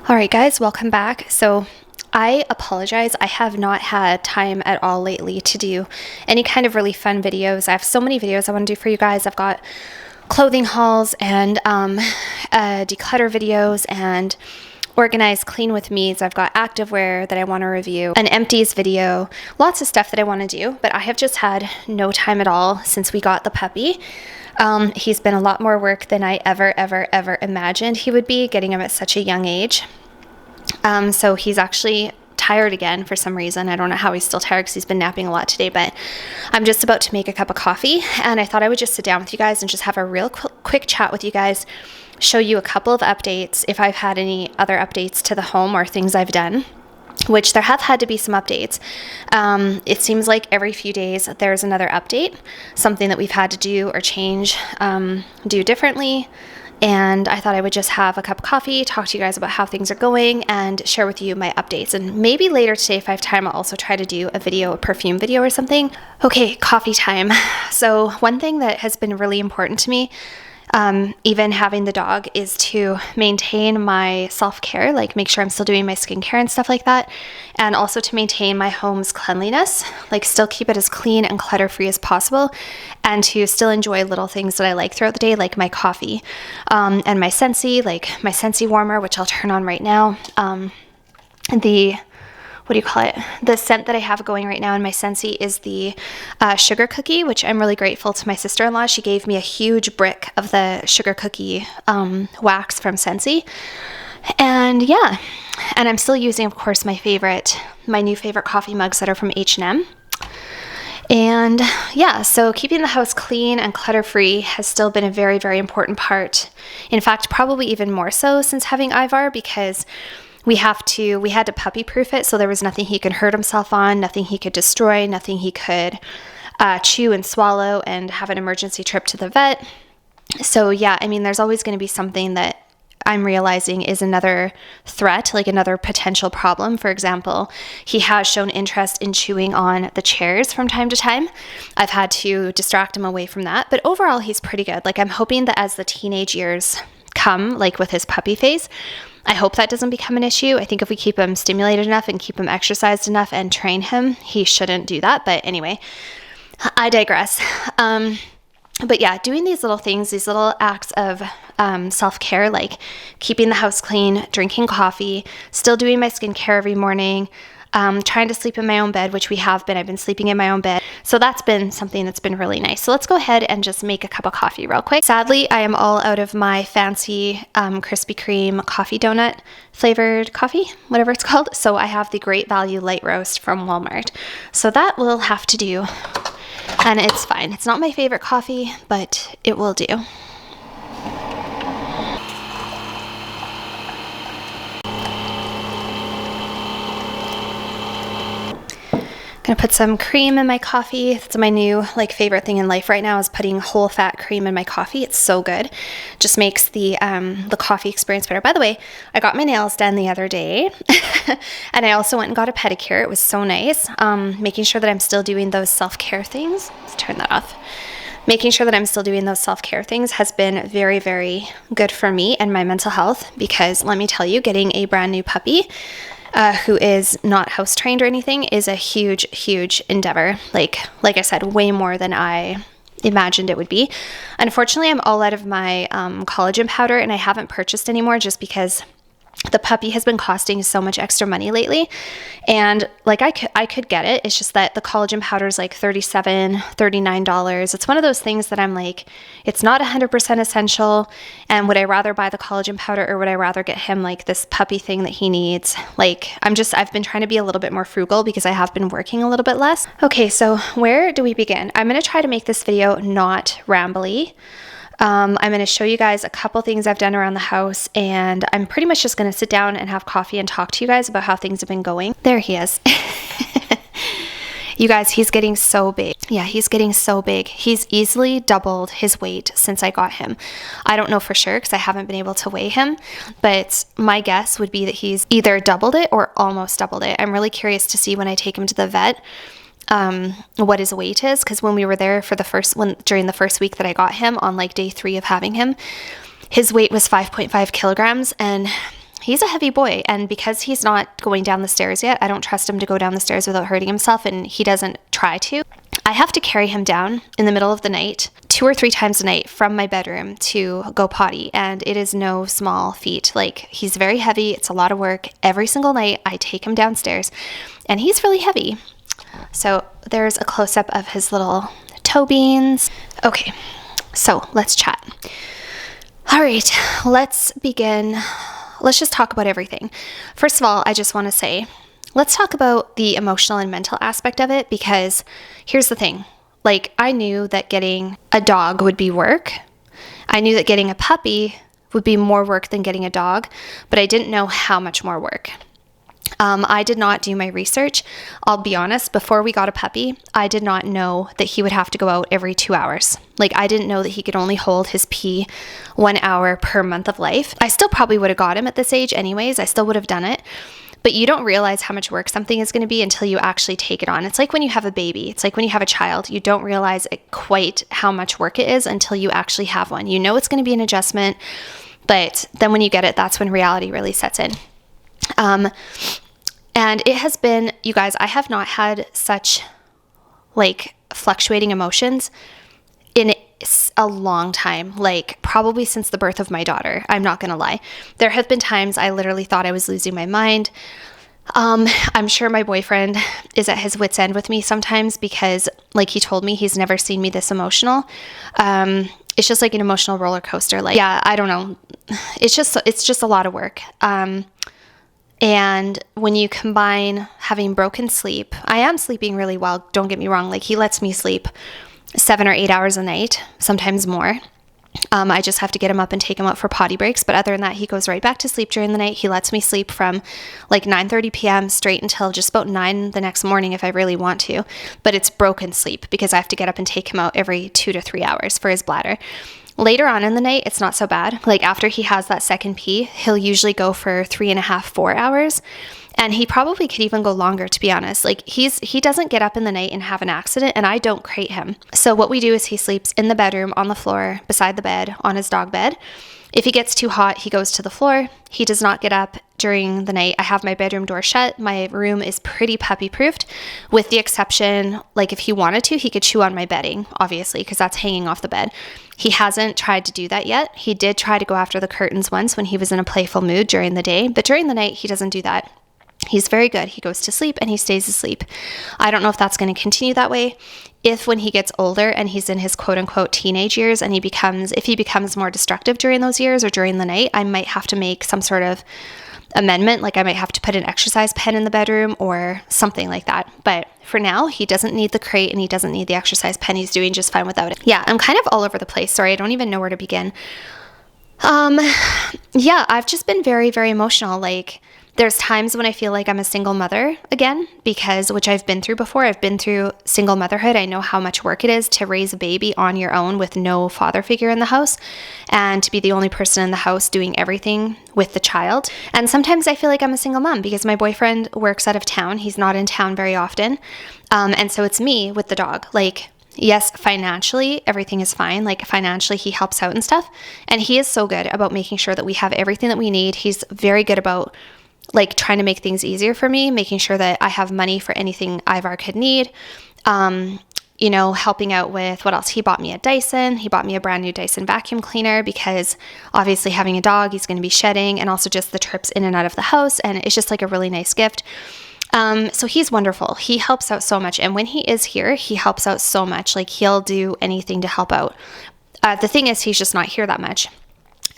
All right, guys, welcome back. So I apologize. I have not had time at all lately to do any kind of really fun videos. I have so many videos I want to do for you guys. I've got clothing hauls and declutter videos and organize clean with me's. I've got activewear that I want to review, an empties video, lots of stuff that I want to do, but I have just had no time at all since we got the puppy. He's been a lot more work than I ever imagined he would be, getting him at such a young age. So he's actually tired again for some reason. I don't know how he's still tired because he's been napping a lot today, but I'm just about to make a cup of coffee, and I thought I would just sit down with you guys and just have a real quick chat with you guys, show you a couple of updates, if I've had any other updates to the home or things I've done, which there have had to be some updates. It seems like every few days there's another update, something that we've had to do or change, do differently. And I thought I would just have a cup of coffee, talk to you guys about how things are going, and share with you my updates. And maybe later today, if I have time, I'll also try to do a perfume video or something. Okay, coffee time. So one thing that has been really important to me, even having the dog, is to maintain my self-care, like make sure I'm still doing my skincare and stuff like that, and also to maintain my home's cleanliness, like still keep it as clean and clutter-free as possible, and to still enjoy little things that I like throughout the day, like my coffee, and my Scentsy, like my Scentsy warmer, which I'll turn on right now, the scent that I have going right now in my Scentsy is the sugar cookie, which I'm really grateful to my sister-in-law. She gave me a huge brick of the sugar cookie wax from Scentsy. And yeah, and I'm still using, of course, my new favorite coffee mugs that are from H&M. And yeah, so keeping the house clean and clutter-free has still been a very, very important part. In fact, probably even more so since having Ivar, because we had to puppy proof it, so there was nothing he could hurt himself on, nothing he could destroy, nothing he could chew and swallow and have an emergency trip to the vet. So yeah, I mean, there's always going to be something that I'm realizing is another threat, like another potential problem. For example, he has shown interest in chewing on the chairs from time to time. I've had to distract him away from that, but overall he's pretty good. Like, I'm hoping that as the teenage years come, like with his puppy phase, I hope that doesn't become an issue. I think if we keep him stimulated enough and keep him exercised enough and train him, he shouldn't do that. But anyway, I digress. But yeah, doing these little things, these little acts of self-care, like keeping the house clean, drinking coffee, still doing my skincare every morning, trying to sleep in my own bed, which we have been. I've been sleeping in my own bed. So that's been something that's been really nice. So let's go ahead and just make a cup of coffee real quick. Sadly, I am all out of my fancy Krispy Kreme coffee donut flavored coffee, whatever it's called. So I have the Great Value Light Roast from Walmart. So that will have to do. And it's fine. It's not my favorite coffee, but it will do. I'm gonna put some cream in my coffee. That's my new favorite thing in life right now, is putting whole fat cream in my coffee. It's so good. Just makes the coffee experience better. By the way, I got my nails done the other day and I also went and got a pedicure. It was so nice. Making sure that I'm still doing those self-care things. Let's turn that off. Making sure that I'm still doing those self-care things has been very, very good for me and my mental health, because let me tell you, getting a brand new puppy who is not house trained or anything is a huge endeavor. Like I said, way more than I imagined it would be. Unfortunately, I'm all out of my collagen powder, and I haven't purchased anymore just because the puppy has been costing so much extra money lately. And I could get it. It's just that the collagen powder is like $37, $39. It's one of those things that I'm like, it's not 100% essential. And would I rather buy the collagen powder, or would I rather get him like this puppy thing that he needs? I've been trying to be a little bit more frugal because I have been working a little bit less. Okay, so where do we begin? I'm going to try to make this video not rambly. I'm going to show you guys a couple things I've done around the house, and I'm pretty much just going to sit down and have coffee and talk to you guys about how things have been going. There he is. You guys, he's getting so big. Yeah, he's getting so big. He's easily doubled his weight since I got him. I don't know for sure because I haven't been able to weigh him, but my guess would be that he's either doubled it or almost doubled it. I'm really curious to see when I take him to the vet what his weight is, because when we were there for during the first week that I got him, on day 3 of having him, his weight was 5.5 kilograms, and he's a heavy boy. And because he's not going down the stairs yet, I don't trust him to go down the stairs without hurting himself, and he doesn't try to. I have to carry him down in the middle of the night 2 or 3 times a night from my bedroom to go potty. And it is no small feat. Like, he's very heavy. It's a lot of work. Every single night I take him downstairs, and he's really heavy. So there's a close-up of his little toe beans. Okay, so let's chat. All right, let's begin. Let's just talk about everything. First of all, I just want to say, let's talk about the emotional and mental aspect of it, because here's the thing. Like, I knew that getting a dog would be work. I knew that getting a puppy would be more work than getting a dog, but I didn't know how much more work. I did not do my research. I'll be honest, before we got a puppy, I did not know that he would have to go out every 2 hours. Like, I didn't know that he could only hold his pee 1 hour per month of life. I still probably would have got him at this age anyways. I still would have done it. But you don't realize how much work something is going to be until you actually take it on. It's like when you have a baby. It's like when you have a child. You don't realize quite how much work it is until you actually have one. You know it's going to be an adjustment, but then when you get it, that's when reality really sets in. And it has been, you guys, I have not had such like fluctuating emotions in a long time, like probably since the birth of my daughter. I'm not going to lie. There have been times I literally thought I was losing my mind. I'm sure my boyfriend is at his wit's end with me sometimes, because like he told me he's never seen me this emotional. It's just like an emotional roller coaster. Like, yeah, I don't know. It's just a lot of work. And when you combine having broken sleep, I am sleeping really well. Don't get me wrong. Like, he lets me sleep 7 or 8 hours a night, sometimes more. I just have to get him up and take him out for potty breaks. But other than that, he goes right back to sleep during the night. He lets me sleep from like 9:30 p.m. straight until just about 9 the next morning if I really want to. But it's broken sleep because I have to get up and take him out every 2 to 3 hours for his bladder. Later on in the night, it's not so bad. Like, after he has that second pee, he'll usually go for 3.5, 4 hours. And he probably could even go longer, to be honest. Like, he doesn't get up in the night and have an accident, and I don't crate him. So what we do is he sleeps in the bedroom, on the floor, beside the bed, on his dog bed. If he gets too hot, he goes to the floor. He does not get up during the night. I have my bedroom door shut. My room is pretty puppy proofed, with the exception, like, if he wanted to, he could chew on my bedding, obviously, because that's hanging off the bed. He hasn't tried to do that yet. He did try to go after the curtains once when he was in a playful mood during the day, but during the night, he doesn't do that. He's very good. He goes to sleep and he stays asleep. I don't know if that's going to continue that way. If when he gets older and he's in his quote unquote teenage years and if he becomes more destructive during those years or during the night, I might have to make some sort of amendment. Like, I might have to put an exercise pen in the bedroom or something like that. But for now, he doesn't need the crate and he doesn't need the exercise pen. He's doing just fine without it. Yeah, I'm kind of all over the place. Sorry, I don't even know where to begin. Yeah, I've just been very, very emotional. Like, there's times when I feel like I'm a single mother again, which I've been through before. I've been through single motherhood. I know how much work it is to raise a baby on your own with no father figure in the house, and to be the only person in the house doing everything with the child. And sometimes I feel like I'm a single mom because my boyfriend works out of town. He's not in town very often. And so it's me with the dog. Like, yes, financially, everything is fine. Like, financially, he helps out and stuff. And he is so good about making sure that we have everything that we need. He's very good about like trying to make things easier for me, making sure that I have money for anything Ivar could need. Helping out with what else? He bought me a Dyson. He bought me a brand new Dyson vacuum cleaner because obviously having a dog, he's going to be shedding, and also just the trips in and out of the house. And it's just like a really nice gift. So he's wonderful. He helps out so much. And when he is here, he helps out so much. Like, he'll do anything to help out. The thing is, he's just not here that much.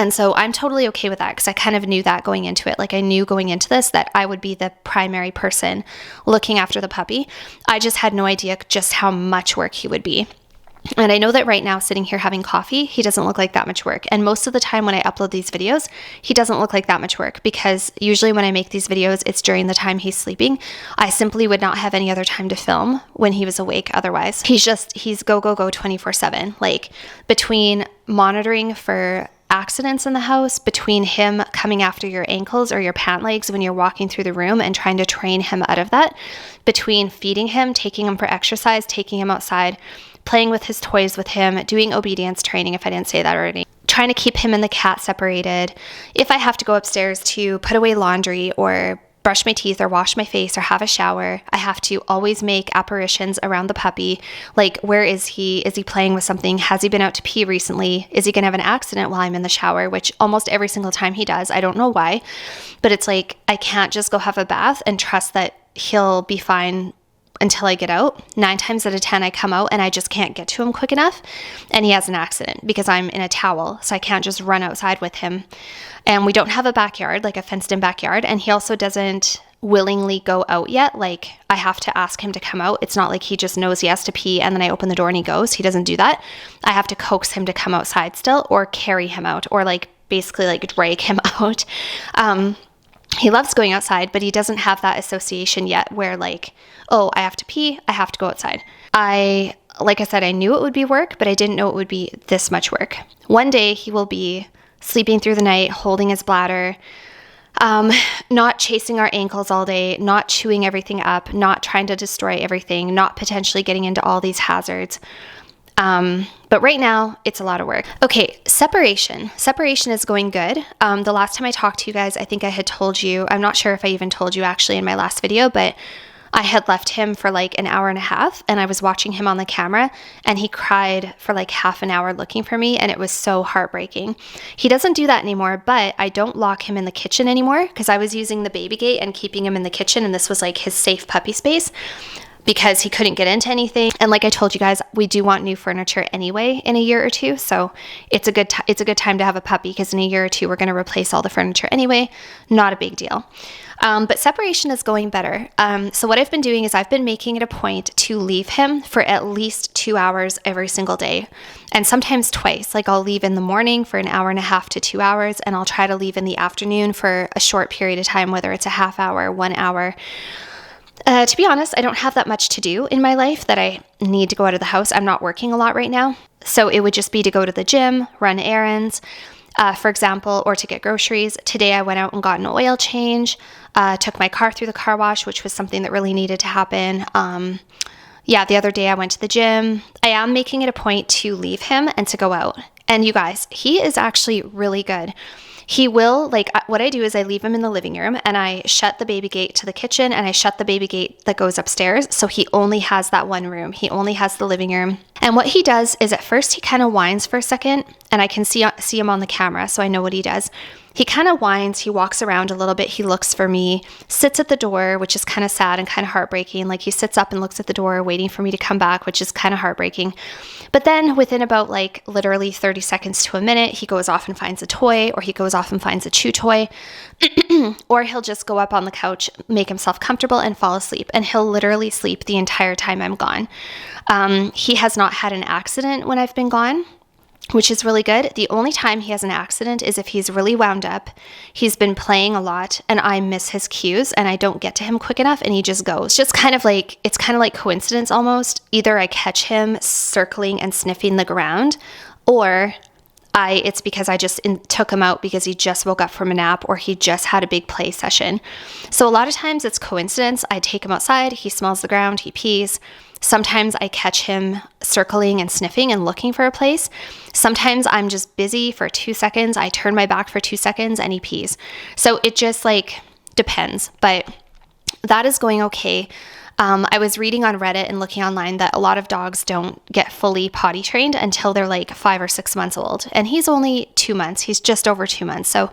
And so I'm totally okay with that because I kind of knew that going into it. Like, I knew going into this that I would be the primary person looking after the puppy. I just had no idea just how much work he would be. And I know that right now, sitting here having coffee, he doesn't look like that much work. And most of the time when I upload these videos, he doesn't look like that much work, because usually when I make these videos, it's during the time he's sleeping. I simply would not have any other time to film when he was awake otherwise. He's go, go, go 24/7. Like, between monitoring for accidents in the house, between him coming after your ankles or your pant legs when you're walking through the room and trying to train him out of that, between feeding him, taking him for exercise, taking him outside, playing with his toys with him, doing obedience training, if I didn't say that already, trying to keep him and the cat separated. If I have to go upstairs to put away laundry or brush my teeth or wash my face or have a shower, I have to always make apparitions around the puppy. Like, where is he? Is he playing with something? Has he been out to pee recently? Is he going to have an accident while I'm in the shower? Which almost every single time he does. I don't know why, but it's like, I can't just go have a bath and trust that he'll be fine until I get out. 9 times out of 10, I come out and I just can't get to him quick enough, and he has an accident because I'm in a towel, so I can't just run outside with him. And we don't have a backyard, like a fenced-in backyard, and he also doesn't willingly go out yet. Like, I have to ask him to come out. It's not like he just knows he has to pee and then I open the door and he goes. He doesn't do that. I have to coax him to come outside still, or carry him out, or like basically like drag him out. He loves going outside, but he doesn't have that association yet where like, oh, I have to pee, I have to go outside. Like I said, I knew it would be work, but I didn't know it would be this much work. One day he will be sleeping through the night, holding his bladder, not chasing our ankles all day, not chewing everything up, not trying to destroy everything, not potentially getting into all these hazards. But right now, it's a lot of work. Okay, separation. Separation is going good. The last time I talked to you guys, I think I had told you, I'm not sure if I even told you actually in my last video, but I had left him for like an hour and a half, and I was watching him on the camera, and he cried for like half an hour looking for me, and it was so heartbreaking. He doesn't do that anymore, but I don't lock him in the kitchen anymore because I was using the baby gate and keeping him in the kitchen, and this was like his safe puppy space, because he couldn't get into anything. And like I told you guys, we do want new furniture anyway in a year or two. So it's a good time to have a puppy, because in a year or two, we're going to replace all the furniture anyway. Not a big deal. But separation is going better. So what I've been doing is I've been making it a point to leave him for at least 2 hours every single day. And sometimes twice. Like, I'll leave in the morning for an hour and a half to 2 hours, and I'll try to leave in the afternoon for a short period of time, whether it's a half hour, 1 hour. To be honest, I don't have that much to do in my life that I need to go out of the house. I'm not working a lot right now. So it would just be to go to the gym, run errands, for example, or to get groceries. Today I went out and got an oil change, took my car through the car wash, which was something that really needed to happen. The other day I went to the gym. I am making it a point to leave him and to go out. And you guys, he is actually really good. He will, like, what I do is I leave him in the living room, and I shut the baby gate to the kitchen, and I shut the baby gate that goes upstairs. So he only has that one room. He only has the living room. And what he does is, at first he kind of whines for a second, and I can see him on the camera, so I know what he does. He kind of whines, he walks around a little bit, he looks for me, sits at the door, which is kind of sad and kind of heartbreaking. Like, he sits up and looks at the door waiting for me to come back, which is kind of heartbreaking. But then within about like literally 30 seconds to a minute, he goes off and finds a toy, or he goes off and finds a chew toy, or he'll just go up on the couch, make himself comfortable, and fall asleep. And he'll literally sleep the entire time I'm gone. He has not had an accident when I've been gone, which is really good. The only time he has an accident is if he's really wound up, he's been playing a lot, and I miss his cues and I don't get to him quick enough, and he just goes. It's kind of like coincidence almost. Either I catch him circling and sniffing the ground, or it's because I just took him out because he just woke up from a nap, or he just had a big play session. So a lot of times it's coincidence. I take him outside, he smells the ground, he pees. Sometimes I catch him circling and sniffing and looking for a place. Sometimes I'm just busy for 2 seconds. I turn my back for 2 seconds and he pees. So it just like depends, but that is going okay. I was reading on Reddit and looking online that a lot of dogs don't get fully potty trained until they're like 5 or 6 months old. And he's only 2 months. He's just over 2 months. So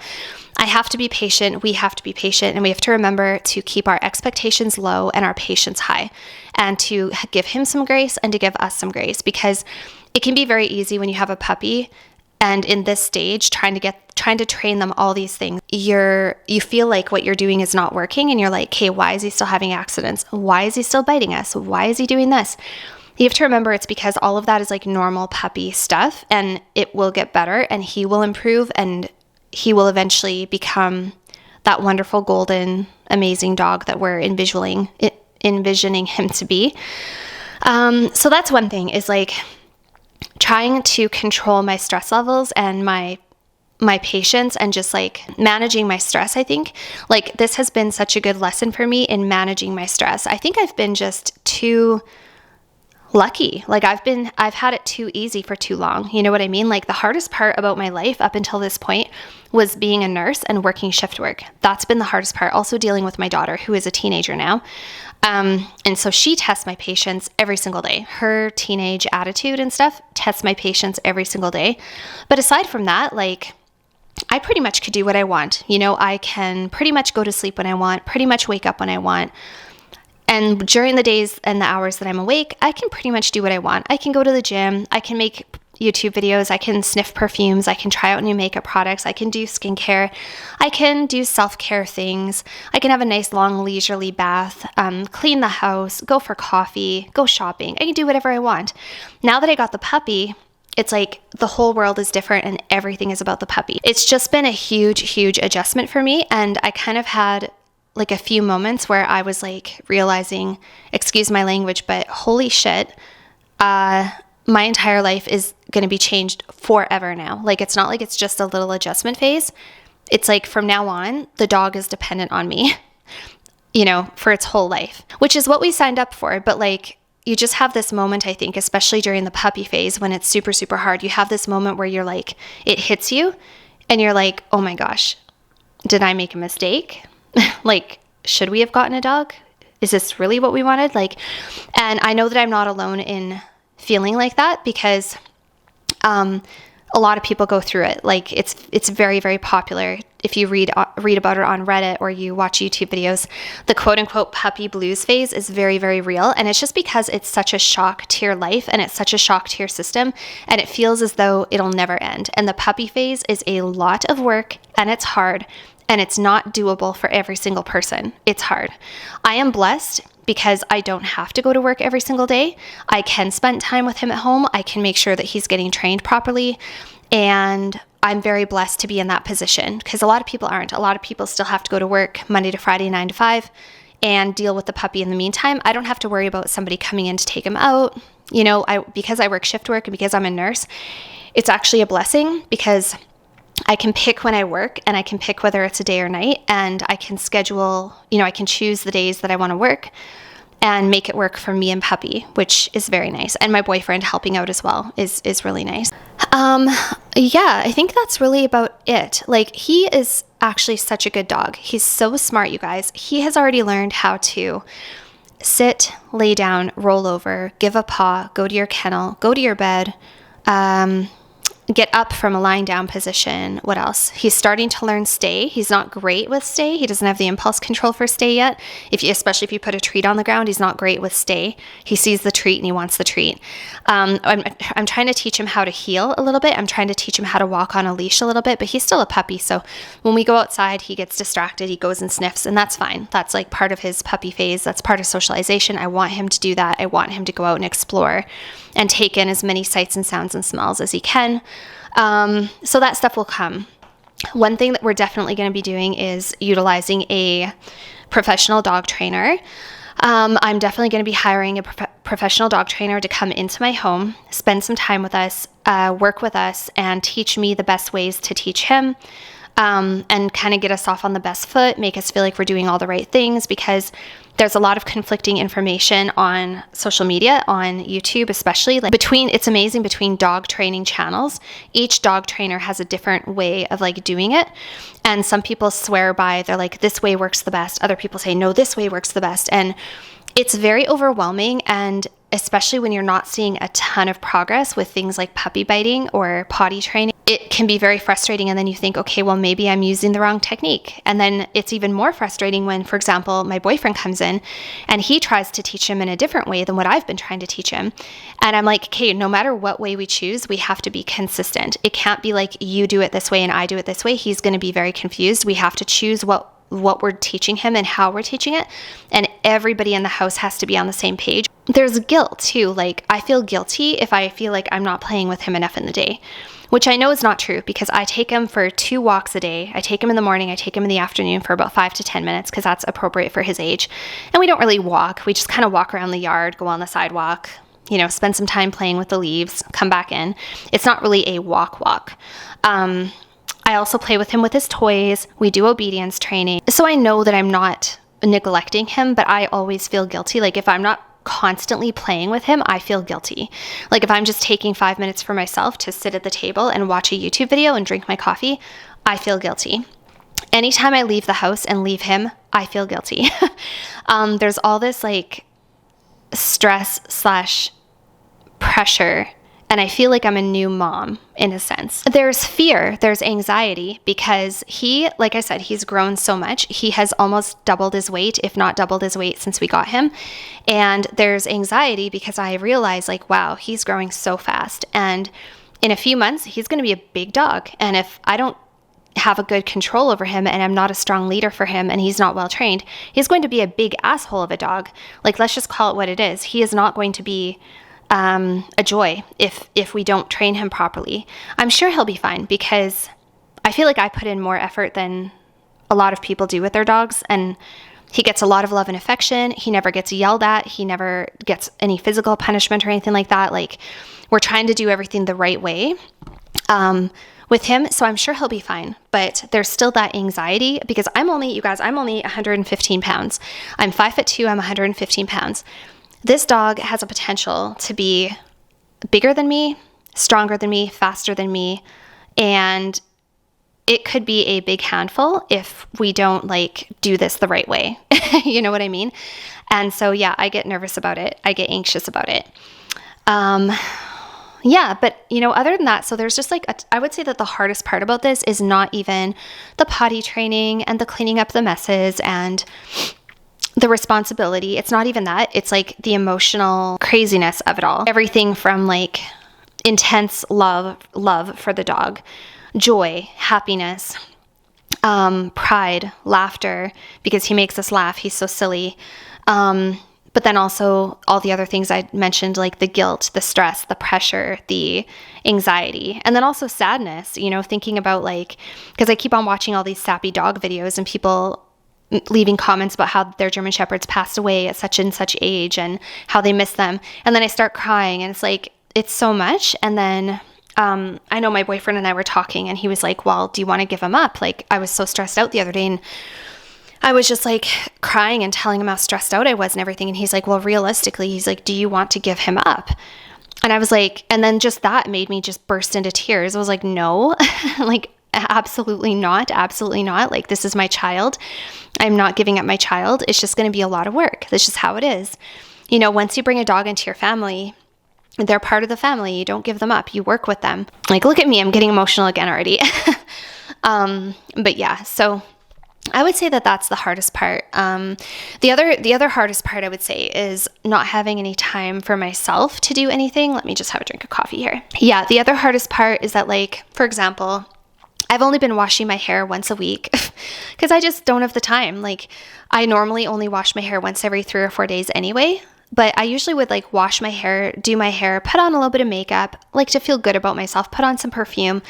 I have to be patient. We have to be patient. And we have to remember to keep our expectations low and our patience high, and to give him some grace and to give us some grace, because it can be very easy when you have a puppy and in this stage trying to train them all these things. You feel like what you're doing is not working, and you're like, okay, why is he still having accidents? Why is he still biting us? Why is he doing this? You have to remember it's because all of that is like normal puppy stuff, and it will get better, and he will improve, and he will eventually become that wonderful, golden, amazing dog that we're envisioning him to be. So that's one thing, is like trying to control my stress levels and my patience, and just like managing my stress. I think like this has been such a good lesson for me in managing my stress. I think I've been just too lucky. Like I've had it too easy for too long. You know what I mean? Like the hardest part about my life up until this point was being a nurse and working shift work. That's been the hardest part. Also dealing with my daughter, who is a teenager now. And so she tests my patience every single day. Her teenage attitude and stuff tests my patience every single day. But aside from that, like, I pretty much could do what I want. You know, I can pretty much go to sleep when I want, pretty much wake up when I want. And during the days and the hours that I'm awake, I can pretty much do what I want. I can go to the gym. I can make YouTube videos. I can sniff perfumes. I can try out new makeup products. I can do skincare. I can do self-care things. I can have a nice long leisurely bath, clean the house, go for coffee, go shopping. I can do whatever I want. Now that I got the puppy, it's like the whole world is different and everything is about the puppy. It's just been a huge, huge adjustment for me. And I kind of had like a few moments where I was like realizing, excuse my language, but holy shit, my entire life is going to be changed forever now. Like, it's not like it's just a little adjustment phase. It's like from now on, the dog is dependent on me, you know, for its whole life, which is what we signed up for. But like, you just have this moment, I think, especially during the puppy phase when it's super, super hard. You have this moment where you're like, it hits you and you're like, oh my gosh, did I make a mistake? Like, should we have gotten a dog? Is this really what we wanted? Like, and I know that I'm not alone in feeling like that because a lot of people go through it. Like it's very, very popular. If you read about it on Reddit or you watch YouTube videos, the quote unquote puppy blues phase is very, very real. And it's just because it's such a shock to your life and it's such a shock to your system and it feels as though it'll never end. And the puppy phase is a lot of work and it's hard and it's not doable for every single person. It's hard. I am blessed because I don't have to go to work every single day. I can spend time with him at home. I can make sure that he's getting trained properly. And I'm very blessed to be in that position because a lot of people aren't. A lot of people still have to go to work Monday to Friday, 9 to 5 and deal with the puppy in the meantime. I don't have to worry about somebody coming in to take him out. You know, because I work shift work and because I'm a nurse, it's actually a blessing because I can pick when I work and I can pick whether it's a day or night and I can schedule, you know, I can choose the days that I want to work and make it work for me and puppy, which is very nice. And my boyfriend helping out as well is really nice. Yeah, I think that's really about it. Like, he is actually such a good dog. He's so smart, you guys. He has already learned how to sit, lay down, roll over, give a paw, go to your kennel, go to your bed, get up from a lying down position. What else? He's starting to learn stay. He's not great with stay. He doesn't have the impulse control for stay yet. Especially if you put a treat on the ground, he's not great with stay. He sees the treat and he wants the treat. I'm trying to teach him how to heel a little bit. I'm trying to teach him how to walk on a leash a little bit, but he's still a puppy. So when we go outside, he gets distracted. He goes and sniffs, and that's fine. That's like part of his puppy phase. That's part of socialization. I want him to do that. I want him to go out and explore and take in as many sights and sounds and smells as he can. So that stuff will come. One thing that we're definitely going to be doing is utilizing a professional dog trainer. I'm definitely going to be hiring a professional dog trainer to come into my home, spend some time with us, work with us, and teach me the best ways to teach him, and kind of get us off on the best foot, make us feel like we're doing all the right things, because there's a lot of conflicting information on social media, on YouTube especially. Like it's amazing between dog training channels. Each dog trainer has a different way of like doing it. And some people swear by, they're like, this way works the best. Other people say, no, this way works the best. And it's very overwhelming. And especially when you're not seeing a ton of progress with things like puppy biting or potty training, it can be very frustrating. And then you think, okay, well, maybe I'm using the wrong technique. And then it's even more frustrating when, for example, my boyfriend comes in and he tries to teach him in a different way than what I've been trying to teach him. And I'm like, okay, no matter what way we choose, we have to be consistent. It can't be like you do it this way and I do it this way. He's going to be very confused. We have to choose what we're teaching him and how we're teaching it. And everybody in the house has to be on the same page. There's guilt too. Like, I feel guilty if I feel like I'm not playing with him enough in the day, which I know is not true because I take him for 2 walks a day. I take him in the morning. I take him in the afternoon for about 5 to 10 minutes because that's appropriate for his age. And we don't really walk. We just kind of walk around the yard, go on the sidewalk, you know, spend some time playing with the leaves, come back in. It's not really a walk. I also play with him with his toys. We do obedience training. So I know that I'm not neglecting him, but I always feel guilty. Like if I'm not constantly playing with him, I feel guilty. Like if I'm just taking 5 minutes for myself to sit at the table and watch a YouTube video and drink my coffee, I feel guilty. Anytime I leave the house and leave him, I feel guilty. There's all this like stress slash pressure, and I feel like I'm a new mom in a sense. There's fear, there's anxiety, because he, like I said, he's grown so much. He has almost doubled his weight, if not doubled his weight since we got him. And there's anxiety because I realize like, wow, he's growing so fast. And in a few months, he's going to be a big dog. And if I don't have a good control over him and I'm not a strong leader for him and he's not well trained, he's going to be a big asshole of a dog. Like, let's just call it what it is. He is not going to be a joy if we don't train him properly. I'm sure he'll be fine because I feel like I put in more effort than a lot of people do with their dogs, and he gets a lot of love and affection. He never gets yelled at. He never gets any physical punishment or anything like that. Like, we're trying to do everything the right way with him, so I'm sure he'll be fine. But there's still that anxiety because I'm only 115 pounds. I'm 5'2", I'm 115 pounds. This dog has a potential to be bigger than me, stronger than me, faster than me, and it could be a big handful if we don't like do this the right way. You know what I mean? And so, yeah, I get nervous about it. I get anxious about it. Yeah, but other than that, so there's just like, I would say that the hardest part about this is not even the potty training and the cleaning up the messes and the responsibility. It's not even that. It's like the emotional craziness of it all. Everything from like intense love for the dog, joy, happiness, pride, laughter, because he makes us laugh. He's so silly. But then also all the other things I mentioned, like the guilt, the stress, the pressure, the anxiety, and then also sadness, thinking about like, because I keep on watching all these sappy dog videos and people leaving comments about how their German Shepherds passed away at such and such age and how they miss them. And then I start crying and it's like, it's so much. And then I know my boyfriend and I were talking and he was like, well, do you want to give him up? Like, I was so stressed out the other day and I was just like crying and telling him how stressed out I was and everything. And he's like, well, realistically, he's like, do you want to give him up? And I was like, and then just that made me just burst into tears. I was like, no, like, absolutely not. Absolutely not. Like, this is my child. I'm not giving up my child. It's just going to be a lot of work. That's just how it is. Once you bring a dog into your family, they're part of the family. You don't give them up. You work with them. Like, look at me. I'm getting emotional again already. But yeah, so I would say that that's the hardest part. The other hardest part I would say is not having any time for myself to do anything. Let me just have a drink of coffee here. Yeah, the other hardest part is that, like, for example, I've only been washing my hair once a week because I just don't have the time. Like, I normally only wash my hair once every 3 or 4 days anyway, but I usually would like wash my hair, do my hair, put on a little bit of makeup, like to feel good about myself, put on some perfume.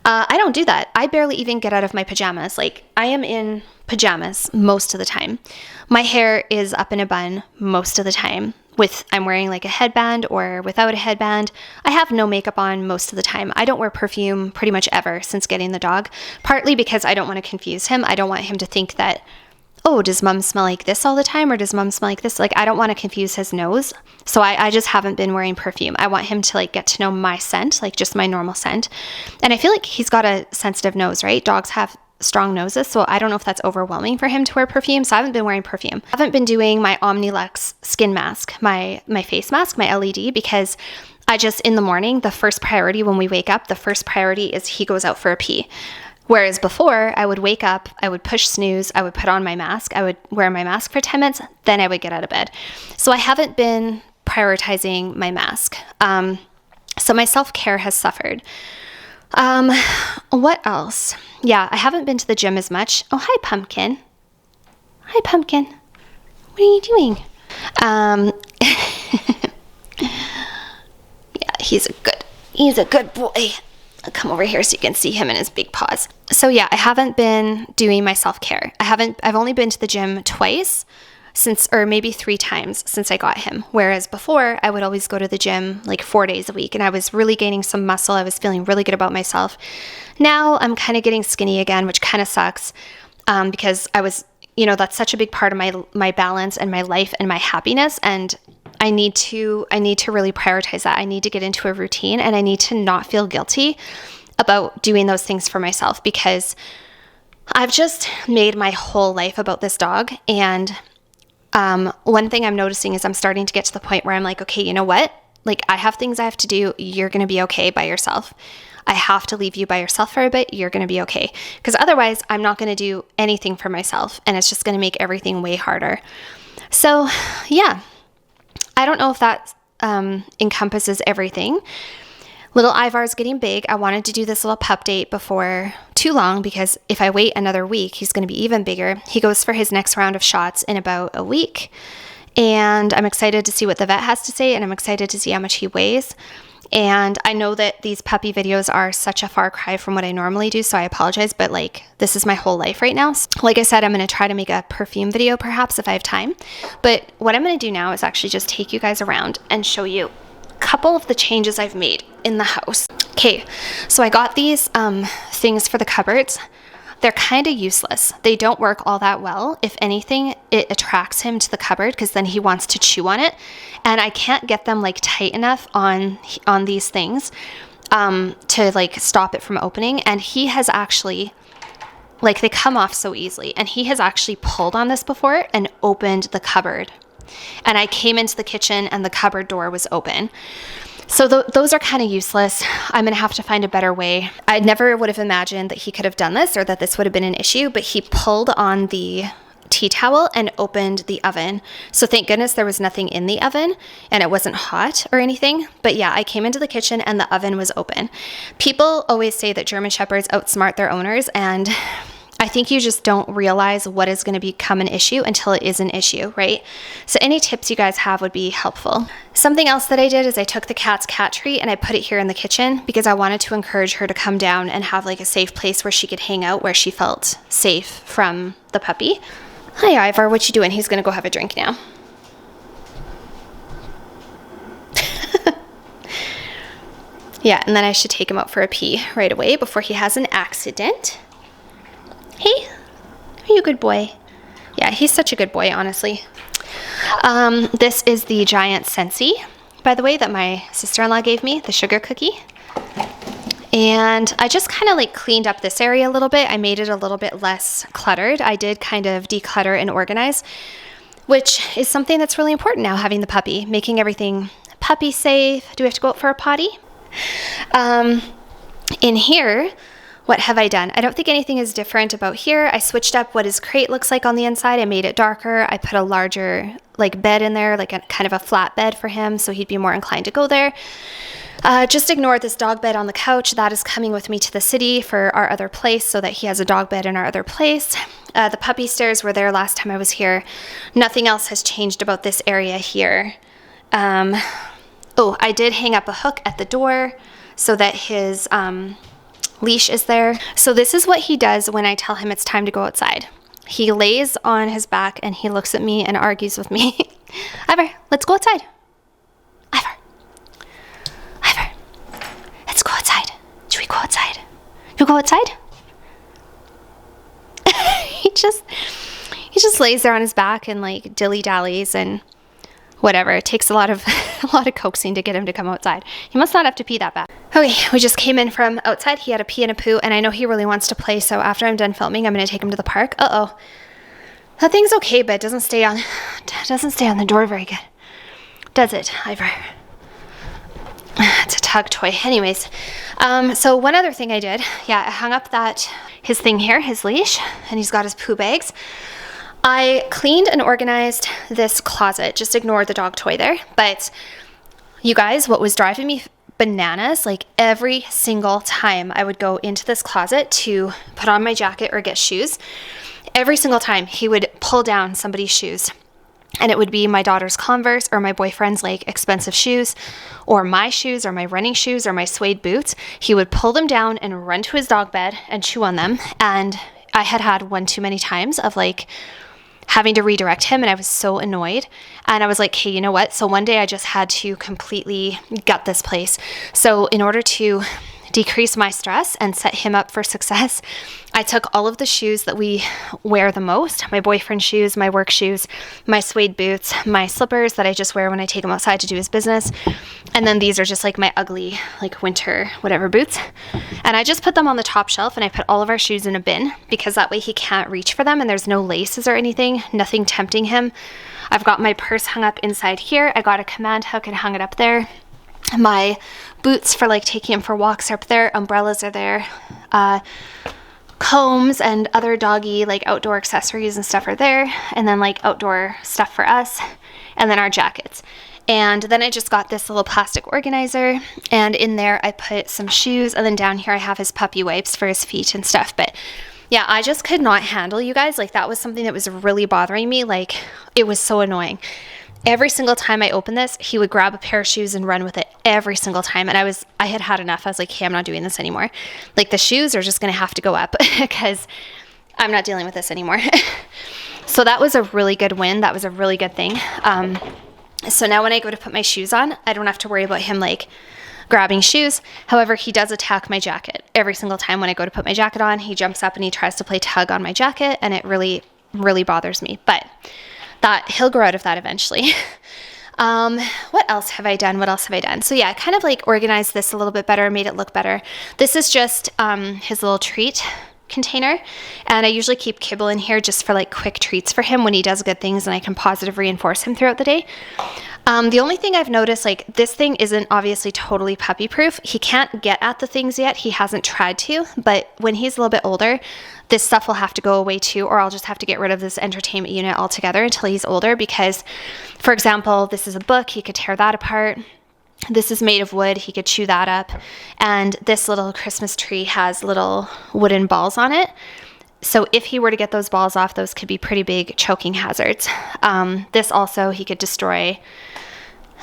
I don't do that. I barely even get out of my pajamas. Like, I am in pajamas most of the time. My hair is up in a bun most of the time. I'm wearing like a headband or without a headband. I have no makeup on most of the time. I don't wear perfume pretty much ever since getting the dog, partly because I don't want to confuse him. I don't want him to think that, oh, does mom smell like this all the time? Or does mom smell like this? Like, I don't want to confuse his nose. So I just haven't been wearing perfume. I want him to like get to know my scent, like just my normal scent. And I feel like he's got a sensitive nose, right? Dogs have strong noses, so I don't know if that's overwhelming for him to wear perfume. So I haven't been wearing perfume. I haven't been doing my Omnilux skin mask, my face mask, my LED, because I just, in the morning, the first priority when we wake up, the first priority is he goes out for a pee. Whereas before, I would wake up, I would push snooze, I would put on my mask, I would wear my mask for 10 minutes, then I would get out of bed. So I haven't been prioritizing my mask. So my self-care has suffered. What else? Yeah, I haven't been to the gym as much. Oh, hi, Pumpkin. Hi, Pumpkin. What are you doing? Yeah, he's a good boy. I'll come over here so you can see him and his big paws. So yeah, I haven't been doing my self-care. I've only been to the gym twice or maybe 3 times since I got him. Whereas before, I would always go to the gym like 4 days a week and I was really gaining some muscle. I was feeling really good about myself. Now I'm kind of getting skinny again, which kind of sucks because I was, that's such a big part of my balance and my life and my happiness. And I need to really prioritize that. I need to get into a routine, and I need to not feel guilty about doing those things for myself, because I've just made my whole life about this dog. And one thing I'm noticing is I'm starting to get to the point where I'm like, okay, you know what? Like, I have things I have to do. You're going to be okay by yourself. I have to leave you by yourself for a bit. You're going to be okay. Because otherwise, I'm not going to do anything for myself, and it's just going to make everything way harder. So, yeah, I don't know if that encompasses everything. Little Ivar's getting big. I wanted to do this little pup date before too long, because if I wait another week, he's going to be even bigger. He goes for his next round of shots in about a week. And I'm excited to see what the vet has to say, and I'm excited to see how much he weighs. And I know that these puppy videos are such a far cry from what I normally do, so I apologize, but like, this is my whole life right now. So, like I said, I'm going to try to make a perfume video perhaps if I have time. But what I'm going to do now is actually just take you guys around and show you a couple of the changes I've made in the house. Okay, so I got these things for the cupboards. They're kind of useless. They don't work all that well. If anything, it attracts him to the cupboard, because then he wants to chew on it. And I can't get them like tight enough on these things to like stop it from opening. And he has actually, like, they come off so easily. And he has actually pulled on this before and opened the cupboard. And I came into the kitchen and the cupboard door was open. So those are kind of useless. I'm going to have to find a better way. I never would have imagined that he could have done this, or that this would have been an issue, but he pulled on the tea towel and opened the oven. So thank goodness there was nothing in the oven and it wasn't hot or anything. But yeah, I came into the kitchen and the oven was open. People always say that German Shepherds outsmart their owners, and I think you just don't realize what is going to become an issue until it is an issue, right? So any tips you guys have would be helpful. Something else that I did is I took the cat's cat treat and I put it here in the kitchen, because I wanted to encourage her to come down and have like a safe place where she could hang out, where she felt safe from the puppy. Hi, Ivar, what you doing? He's going to go have a drink now. Yeah, and then I should take him out for a pee right away before he has an accident. Hey, are you a good boy? Yeah, he's such a good boy, honestly. This is the giant Scentsy, by the way, that my sister-in-law gave me, the sugar cookie. And I just kind of like cleaned up this area a little bit. I made it a little bit less cluttered. I did kind of declutter and organize, which is something that's really important now, having the puppy, making everything puppy safe. Do we have to go out for a potty? In here, what have I done? I don't think anything is different about here. I switched up what his crate looks like on the inside. I made it darker. I put a larger like bed in there, like a kind of a flat bed for him, so he'd be more inclined to go there. Just ignore this dog bed on the couch. That is coming with me to the city for our other place, so that he has a dog bed in our other place. The puppy stairs were there last time I was here. Nothing else has changed about this area here. Oh, I did hang up a hook at the door so that his leash is there. So this is what he does when I tell him it's time to go outside. He lays on his back and he looks at me and argues with me. Ivar, let's go outside. Ivar, let's go outside. Should we go outside? You go outside? He just lays there on his back and like dilly-dallies and whatever. It takes a lot of coaxing to get him to come outside. He must not have to pee that bad. Okay, we just came in from outside. He had a pee and a poo, and I know he really wants to play, so after I'm done filming, I'm going to take him to the park. Uh-oh. That thing's okay, but it doesn't stay on the door very good. Does it, Ivar? It's a tug toy. Anyways, so one other thing I did, yeah, I hung up his thing here, his leash, and he's got his poo bags. I cleaned and organized this closet. Just ignore the dog toy there. But you guys, what was driving me bananas, like every single time I would go into this closet to put on my jacket or get shoes, every single time he would pull down somebody's shoes. And it would be my daughter's Converse or my boyfriend's like expensive shoes or my shoes or my running shoes or my suede boots. He would pull them down and run to his dog bed and chew on them. And I had one too many times of like having to redirect him, and I was so annoyed. And I was like, hey, you know what? So one day I just had to completely gut this place. So in order to decrease my stress and set him up for success, I took all of the shoes that we wear the most, my boyfriend's shoes, my work shoes, my suede boots, my slippers that I just wear when I take him outside to do his business, and then these are just like my ugly, like winter whatever boots, and I just put them on the top shelf, and I put all of our shoes in a bin because that way he can't reach for them and there's no laces or anything, nothing tempting him. I've got my purse hung up inside here. I got a command hook and hung it up there. My boots for like taking him for walks are up there. Umbrellas are there. Combs and other doggy like outdoor accessories and stuff are there. And then like outdoor stuff for us. And then our jackets. And then I just got this little plastic organizer. And in there I put some shoes. And then down here I have his puppy wipes for his feet and stuff. But yeah, I just could not handle, you guys. Like that was something that was really bothering me. Like it was so annoying. Every single time I opened this, he would grab a pair of shoes and run with it every single time. And I had had enough. I was like, hey, I'm not doing this anymore. Like the shoes are just going to have to go up because I'm not dealing with this anymore. So that was a really good win. That was a really good thing. So now when I go to put my shoes on, I don't have to worry about him like grabbing shoes. However, he does attack my jacket every single time when I go to put my jacket on. He jumps up and he tries to play tug on my jacket, and it really, really bothers me. But that he'll grow out of that eventually. What else have I done? So yeah, I kind of like organized this a little bit better, made it look better. This is just his little treat container, and I usually keep kibble in here just for like quick treats for him when he does good things, and I can positive reinforce him throughout the day. The only thing I've noticed, like this thing isn't obviously totally puppy proof. He can't get at the things yet. He hasn't tried to, but when he's a little bit older, this stuff will have to go away too, or I'll just have to get rid of this entertainment unit altogether until he's older. Because, for example, this is a book, he could tear that apart. This is made of wood, he could chew that up. And this little Christmas tree has little wooden balls on it. So if he were to get those balls off, those could be pretty big choking hazards. This also he could destroy.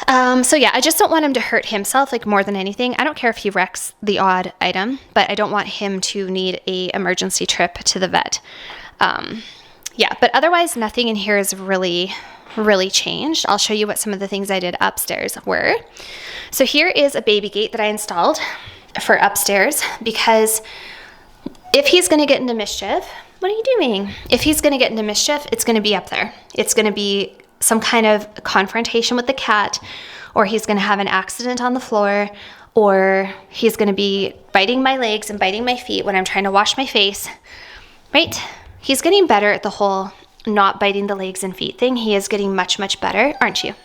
So yeah, I just don't want him to hurt himself like more than anything. I don't care if he wrecks the odd item, but I don't want him to need a emergency trip to the vet. Yeah, but otherwise nothing in here is really changed. I'll show you what some of the things I did upstairs were. So here is a baby gate that I installed for upstairs, because if he's going to get into mischief, what are you doing? If he's going to get into mischief, it's going to be up there. It's going to be some kind of confrontation with the cat, or he's going to have an accident on the floor, or he's going to be biting my legs and biting my feet when I'm trying to wash my face, right? He's getting better at the whole not biting the legs and feet thing. He is getting much, much better, aren't you?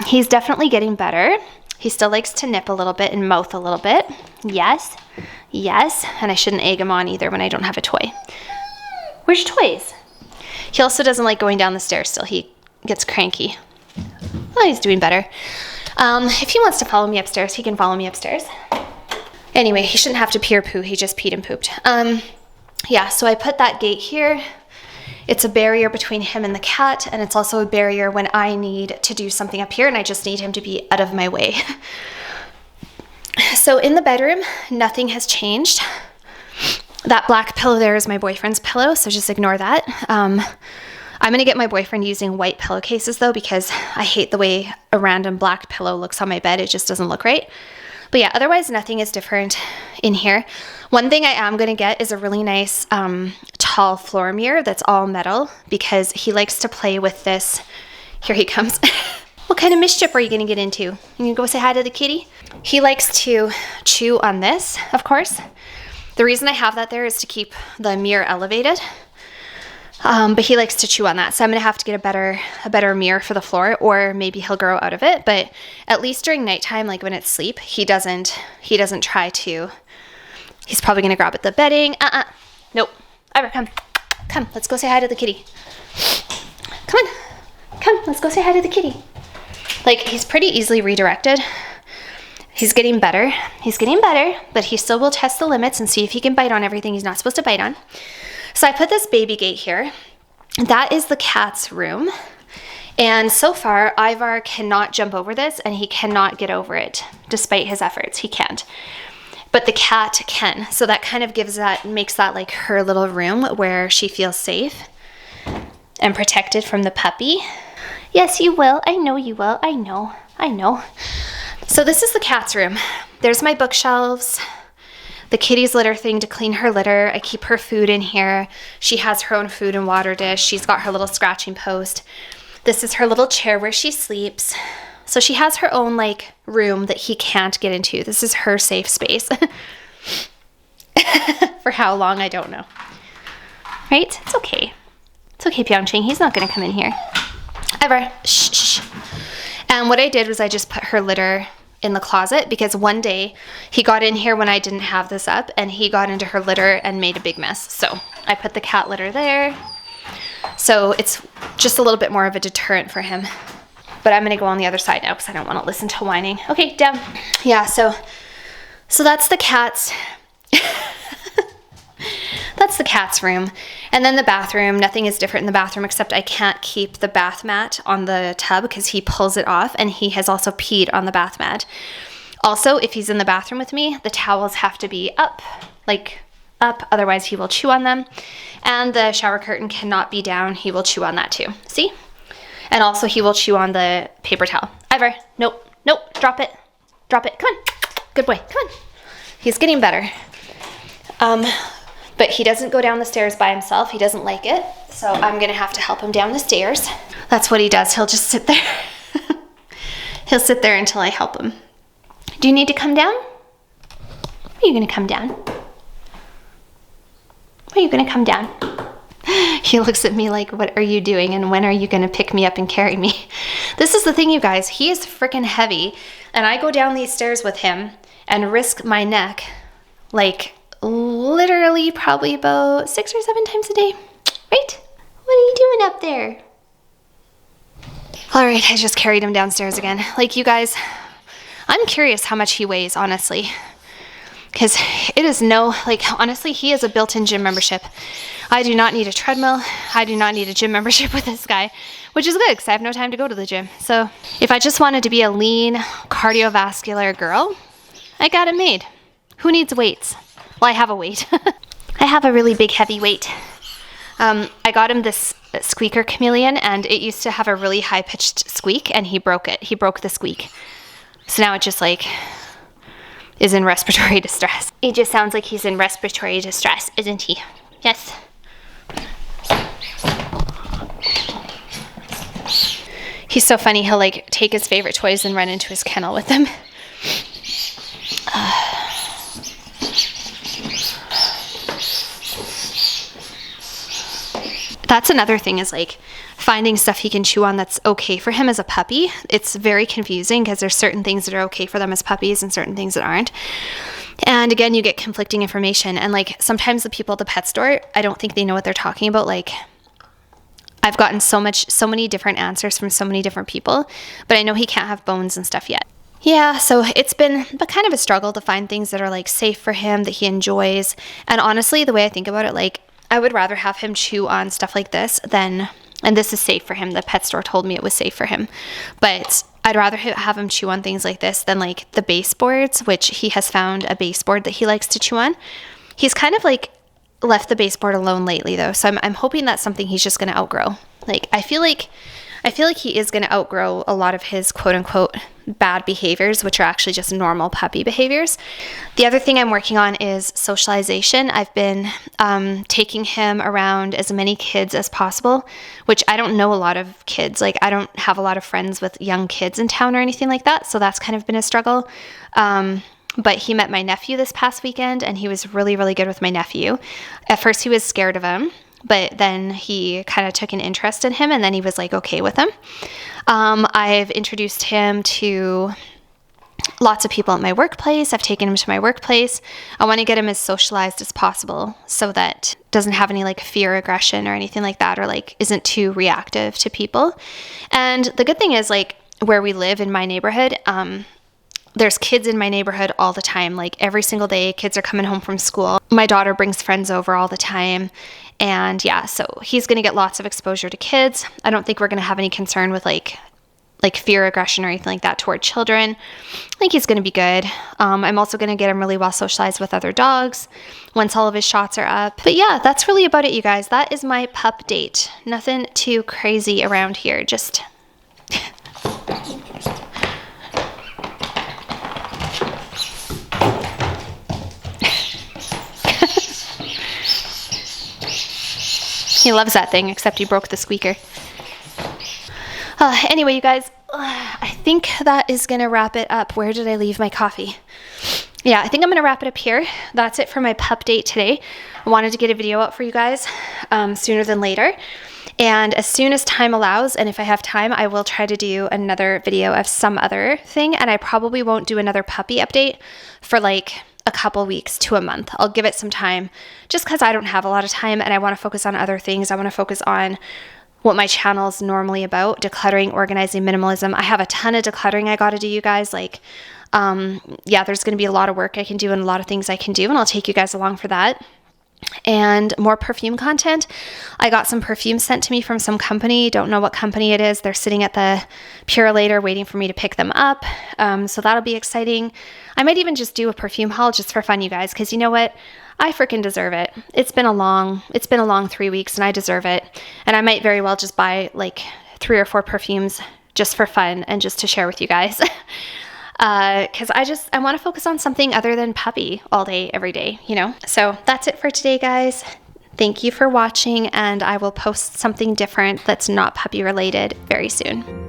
He's definitely getting better. He still likes to nip a little bit and mouth a little bit. Yes, yes. And I shouldn't egg him on either when I don't have a toy. Where's your toys? He also doesn't like going down the stairs still. He gets cranky. Well, he's doing better. If he wants to follow me upstairs, he can follow me upstairs. Anyway, he shouldn't have to pee or poo. He just peed and pooped. Yeah, so I put that gate here. It's a barrier between him and the cat, and it's also a barrier when I need to do something up here and I just need him to be out of my way. So in the bedroom, nothing has changed. That black pillow there is my boyfriend's pillow, so just ignore that. I'm going to get my boyfriend using white pillowcases though, because I hate the way a random black pillow looks on my bed. It just doesn't look right. But yeah, otherwise nothing is different in here. One thing I am going to get is a really nice tall floor mirror that's all metal, because he likes to play with this. Here he comes. What kind of mischief are you going to get into? You going to go say hi to the kitty? He likes to chew on this, of course. The reason I have that there is to keep the mirror elevated. But he likes to chew on that. So I'm going to have to get a better mirror for the floor, or maybe he'll grow out of it. But at least during nighttime, like when it's sleep, he doesn't try to. He's probably going to grab at the bedding. Nope. Ivor, come, let's go say hi to the kitty. Come, let's go say hi to the kitty. Like, he's pretty easily redirected. He's getting better, but he still will test the limits and see if he can bite on everything he's not supposed to bite on. So I put this baby gate here. That is the cat's room. And so far, Ivar cannot jump over this, and he cannot get over it, despite his efforts. He can't. But the cat can. So that kind of makes that like her little room where she feels safe and protected from the puppy. Yes, you will. I know you will. I know. So this is the cat's room. There's my bookshelves, the kitty's litter thing to clean her litter. I keep her food in here. She has her own food and water dish. She's got her little scratching post. This is her little chair where she sleeps. So she has her own like room that he can't get into. This is her safe space. For how long, I don't know. Right? It's okay. It's okay, Pyeongchang. He's not going to come in here. Ever. Shh, shh. And what I did was I just put her litter in the closet because one day he got in here when I didn't have this up and he got into her litter and made a big mess. So I put the cat litter there. So it's just a little bit more of a deterrent for him. But I'm going to go on the other side now because I don't want to listen to whining. Okay, down. Yeah, so that's the cat's... That's the cat's room. And then the bathroom, nothing is different in the bathroom except I can't keep the bath mat on the tub because he pulls it off and he has also peed on the bath mat. Also, if he's in the bathroom with me, the towels have to be up, otherwise he will chew on them. And the shower curtain cannot be down, he will chew on that too. See? And also he will chew on the paper towel. Ivor, nope, drop it, come on, good boy, come on. He's getting better. But he doesn't go down the stairs by himself. He doesn't like it. So I'm going to have to help him down the stairs. That's what he does. He'll just sit there. He'll sit there until I help him. Do you need to come down? Are you going to come down? Are you going to come down? He looks at me like, what are you doing? And when are you going to pick me up and carry me? This is the thing, you guys. He is freaking heavy. And I go down these stairs with him and risk my neck like... literally probably about 6 or 7 times a day, right? What are you doing up there? All right, I just carried him downstairs again. Like, you guys, I'm curious how much he weighs, honestly, because it is honestly, he is a built-in gym membership. I do not need a treadmill. I do not need a gym membership with this guy, which is good because I have no time to go to the gym. So if I just wanted to be a lean cardiovascular girl, I got it made. Who needs weights? Well, I have a weight. I have a really big heavy weight. I got him this squeaker chameleon and it used to have a really high-pitched squeak and he broke it. He broke the squeak. So now it just is in respiratory distress. It just sounds like he's in respiratory distress, isn't he? Yes. He's so funny. He'll take his favorite toys and run into his kennel with them. That's another thing is finding stuff he can chew on that's okay for him as a puppy. It's very confusing because there's certain things that are okay for them as puppies and certain things that aren't. And again, you get conflicting information. And sometimes the people at the pet store, I don't think they know what they're talking about. I've gotten so many different answers from so many different people, but I know he can't have bones and stuff yet. Yeah, so it's been kind of a struggle to find things that are safe for him, that he enjoys. And honestly, the way I think about it, I would rather have him chew on stuff like this than, and this is safe for him. The pet store told me it was safe for him, but I'd rather have him chew on things like this than the baseboards, which he has found a baseboard that he likes to chew on. He's kind of left the baseboard alone lately though. So I'm hoping that's something he's just going to outgrow. I feel like he is going to outgrow a lot of his quote unquote bad behaviors, which are actually just normal puppy behaviors. The other thing I'm working on is socialization. I've been taking him around as many kids as possible, which I don't know a lot of kids. I don't have a lot of friends with young kids in town or anything like that. So that's kind of been a struggle. But he met my nephew this past weekend and he was really, really good with my nephew. At first he was scared of him, but then he kind of took an interest in him and then he was okay with him. I've introduced him to lots of people at my workplace. I've taken him to my workplace. I want to get him as socialized as possible so that doesn't have any fear, aggression or anything like that, or isn't too reactive to people. And the good thing is where we live in my neighborhood, there's kids in my neighborhood all the time. Every single day, kids are coming home from school. My daughter brings friends over all the time. And yeah, so he's going to get lots of exposure to kids. I don't think we're going to have any concern with fear, aggression or anything like that toward children. I think he's going to be good. I'm also going to get him really well socialized with other dogs once all of his shots are up. But yeah, that's really about it, you guys. That is my pup date. Nothing too crazy around here. Just... He loves that thing, except he broke the squeaker. Anyway, you guys, I think that is going to wrap it up. Where did I leave my coffee? Yeah, I think I'm going to wrap it up here. That's it for my pup date today. I wanted to get a video out for you guys sooner than later. And as soon as time allows, and if I have time, I will try to do another video of some other thing. And I probably won't do another puppy update for like a couple weeks to a month. I'll give it some time just because I don't have a lot of time and I want to focus on other things. I want to focus on what my channel is normally about, decluttering, organizing, minimalism. I have a ton of decluttering I got to do, you guys. Like, yeah, there's going to be a lot of work I can do and a lot of things I can do, and I'll take you guys along for that. And more perfume content. I got some perfumes sent to me from some company. Don't know what company it is. They're sitting at the Purolator waiting for me to pick them up. So that'll be exciting. I might even just do a perfume haul just for fun, you guys, because you know what? I freaking deserve it. It's been a long 3 weeks and I deserve it. And I might very well just buy like 3 or 4 perfumes just for fun and just to share with you guys. Because I want to focus on something other than puppy all day, every day, you know? So that's it for today, guys. Thank you for watching, and I will post something different that's not puppy related very soon.